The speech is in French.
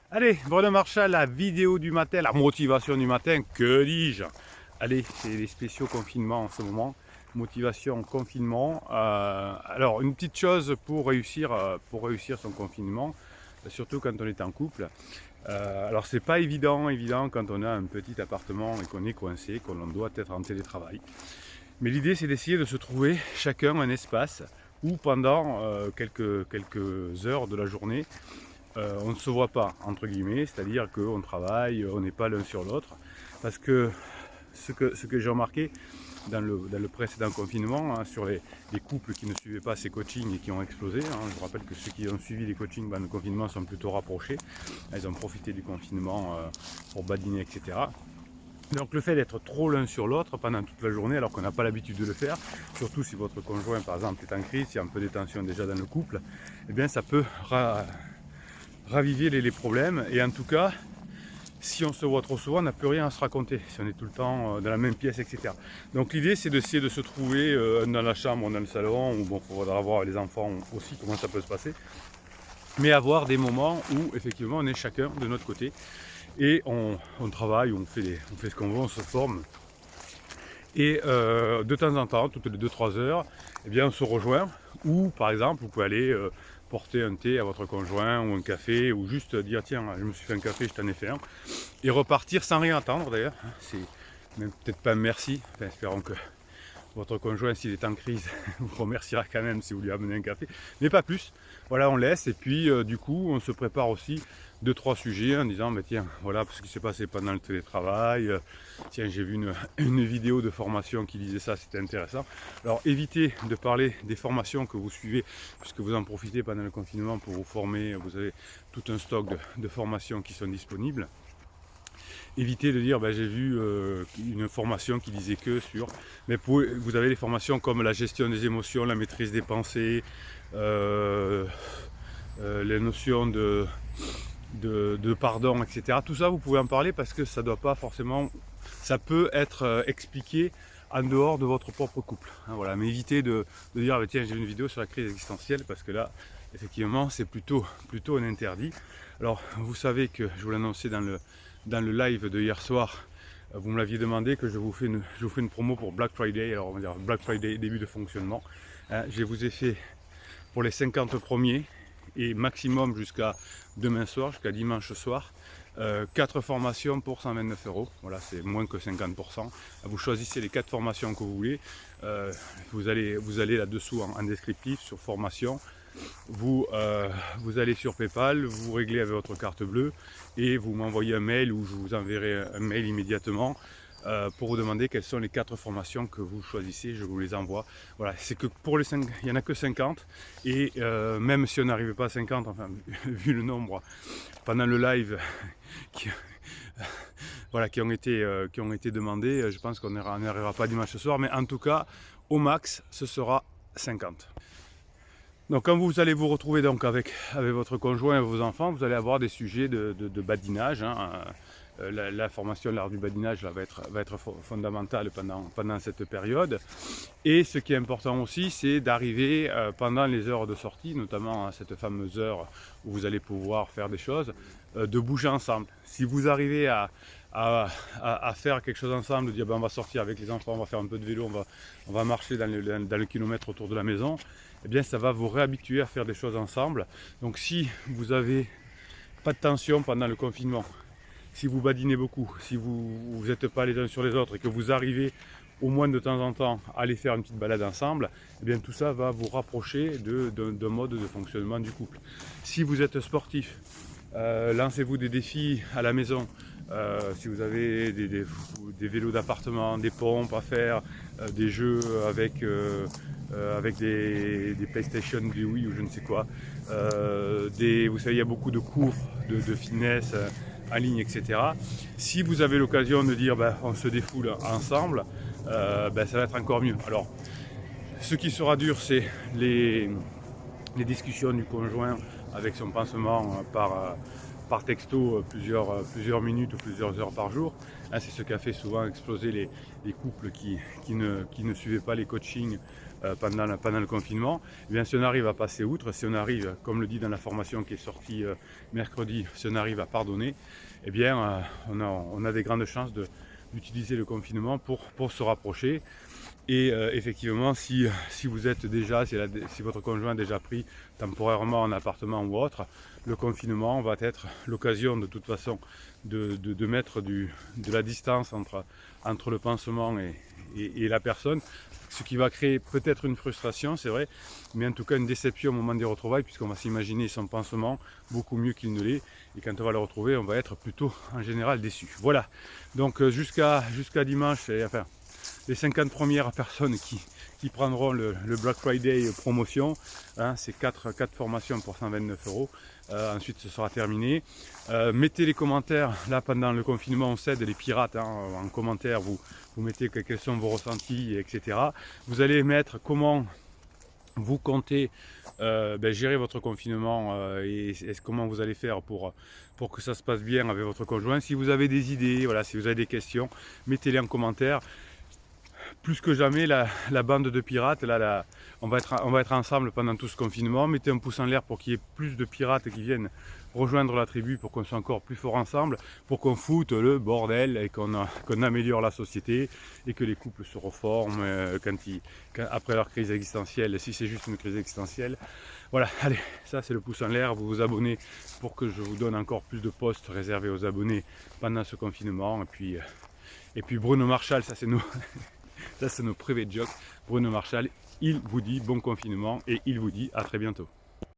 Allez, Bruno Marchal, la vidéo du matin, la motivation du matin, que dis-je? Allez, c'est les spéciaux confinements en ce moment. Motivation, confinement. Alors, une petite chose pour réussir son confinement, surtout quand on est en couple. Alors, c'est pas évident quand on a un petit appartement et qu'on est coincé, qu'on doit être en télétravail. Mais l'idée, c'est d'essayer de se trouver chacun un espace où pendant quelques heures de la journée, on ne se voit pas, entre guillemets, c'est-à-dire qu'on travaille, on n'est pas l'un sur l'autre. Parce que ce que j'ai remarqué dans le précédent confinement, hein, sur les couples qui ne suivaient pas ces coachings et qui ont explosé, hein, je vous rappelle que ceux qui ont suivi les coachings dans le confinement sont plutôt rapprochés. Ils ont profité du confinement pour badiner, etc. Donc le fait d'être trop l'un sur l'autre pendant toute la journée alors qu'on n'a pas l'habitude de le faire, surtout si votre conjoint par exemple est en crise, s'il y a un peu de tension déjà dans le couple, eh bien ça peut raviver les problèmes. Et en tout cas, si on se voit trop souvent, on n'a plus rien à se raconter, si on est tout le temps dans la même pièce, etc. Donc l'idée, c'est d'essayer de se trouver dans la chambre, dans le salon, ou bon, il faudra voir les enfants aussi comment ça peut se passer, mais avoir des moments où effectivement on est chacun de notre côté et on travaille, on fait ce qu'on veut, on se forme. Et de temps en temps, toutes les 2-3 heures, eh bien, on se rejoint. Ou par exemple, vous pouvez aller porter un thé à votre conjoint ou un café, ou juste dire tiens, je me suis fait un café, je t'en ai fait un. Et repartir sans rien attendre d'ailleurs. C'est même peut-être pas un merci. Enfin, espérons que votre conjoint, s'il est en crise, vous remerciera quand même si vous lui amenez un café. Mais pas plus. Voilà, on laisse. Et puis du coup, on se prépare aussi 2-3 sujets en disant bah, tiens, voilà ce qui s'est passé pendant le télétravail. Tiens, j'ai vu une vidéo de formation qui disait ça, c'était intéressant. Alors évitez de parler des formations que vous suivez, puisque vous en profitez pendant le confinement pour vous former. Vous avez tout un stock de formations qui sont disponibles. Évitez de dire bah, j'ai vu une formation qui disait que sur. Mais vous avez des formations comme la gestion des émotions, la maîtrise des pensées, les notions de pardon, etc. Tout ça, vous pouvez en parler parce que ça doit pas forcément, ça peut être expliqué en dehors de votre propre couple. Hein, voilà. Mais évitez de dire ah, tiens j'ai une vidéo sur la crise existentielle parce que là, effectivement, c'est plutôt un interdit. Alors, vous savez que je vous l'annonçais dans le live de hier soir. Vous me l'aviez demandé que je vous fais une promo pour Black Friday. Alors on va dire Black Friday début de fonctionnement. Je vous ai fait pour les 50 premiers et maximum jusqu'à demain soir, jusqu'à dimanche soir, 4 formations pour 129 €. Voilà, c'est moins que 50%. Vous choisissez les 4 formations que vous voulez. Vous allez là-dessous en descriptif sur formation. Vous allez sur PayPal, vous réglez avec votre carte bleue et vous m'envoyez un mail ou je vous enverrai un mail immédiatement pour vous demander quelles sont les 4 formations que vous choisissez, je vous les envoie. Voilà, c'est que pour les 5, il n'y en a que 50 et même si on n'arrivait pas à 50, enfin vu le nombre pendant le live qui, voilà, qui ont été demandés, je pense qu'on n'arrivera pas dimanche soir, mais en tout cas au max ce sera 50. Donc quand vous allez vous retrouver donc avec votre conjoint et vos enfants, vous allez avoir des sujets de badinage. Hein. La formation l'art du badinage là, va être fondamentale pendant cette période. Et ce qui est important aussi, c'est d'arriver pendant les heures de sortie, notamment à cette fameuse heure où vous allez pouvoir faire des choses, de bouger ensemble. Si vous arrivez à faire quelque chose ensemble, de dire ben, on va sortir avec les enfants, on va faire un peu de vélo, on va marcher dans le kilomètre autour de la maison, eh bien ça va vous réhabituer à faire des choses ensemble. Donc si vous avez pas de tension pendant le confinement, si vous badinez beaucoup, si vous n'êtes pas les uns sur les autres et que vous arrivez au moins de temps en temps à aller faire une petite balade ensemble, eh bien tout ça va vous rapprocher d'un mode de fonctionnement du couple. Si vous êtes sportif, lancez-vous des défis à la maison. Si vous avez des vélos d'appartement, des pompes à faire, des jeux avec des PlayStation, des Wii ou je ne sais quoi. Vous savez, il y a beaucoup de cours de fitness en ligne, etc. Si vous avez l'occasion de dire ben, on se défoule ensemble, ben, ça va être encore mieux. Alors, ce qui sera dur, c'est les discussions du conjoint avec son pansement par texto plusieurs minutes ou plusieurs heures par jour. Hein, c'est ce qui a fait souvent exploser les couples qui ne suivaient pas les coachings pendant le confinement. Eh bien, si on arrive à passer outre, si on arrive, comme le dit dans la formation qui est sortie mercredi, si on arrive à pardonner, eh bien, on a des grandes chances d'utiliser le confinement pour se rapprocher. Et effectivement, si vous êtes déjà, si votre conjoint a déjà pris temporairement un appartement ou autre, le confinement va être l'occasion de toute façon de mettre de la distance entre le pansement et la personne, ce qui va créer peut-être une frustration, c'est vrai, mais en tout cas une déception au moment des retrouvailles, puisqu'on va s'imaginer son pansement beaucoup mieux qu'il ne l'est, et quand on va le retrouver, on va être plutôt en général déçu. Voilà, donc jusqu'à dimanche, enfin les 50 premières personnes qui prendront le Black Friday promotion, hein, c'est 4 formations pour 129 €. Ensuite ce sera terminé. Mettez les commentaires, là pendant le confinement on cède les pirates, hein, en commentaire vous mettez quels sont vos ressentis, etc. Vous allez mettre comment vous comptez gérer votre confinement et comment vous allez faire pour que ça se passe bien avec votre conjoint. Si vous avez des idées, voilà, si vous avez des questions, mettez-les en commentaire. Plus que jamais, la bande de pirates, là, on va être ensemble pendant tout ce confinement. Mettez un pouce en l'air pour qu'il y ait plus de pirates qui viennent rejoindre la tribu, pour qu'on soit encore plus fort ensemble, pour qu'on foute le bordel et qu'on améliore la société et que les couples se reforment après leur crise existentielle, si c'est juste une crise existentielle. Voilà, allez, ça c'est le pouce en l'air. Vous vous abonnez pour que je vous donne encore plus de postes réservés aux abonnés pendant ce confinement. Et puis Bruno Marshall, ça c'est nous. Ça, c'est nos private jokes. Bruno Marshall, il vous dit bon confinement et il vous dit à très bientôt.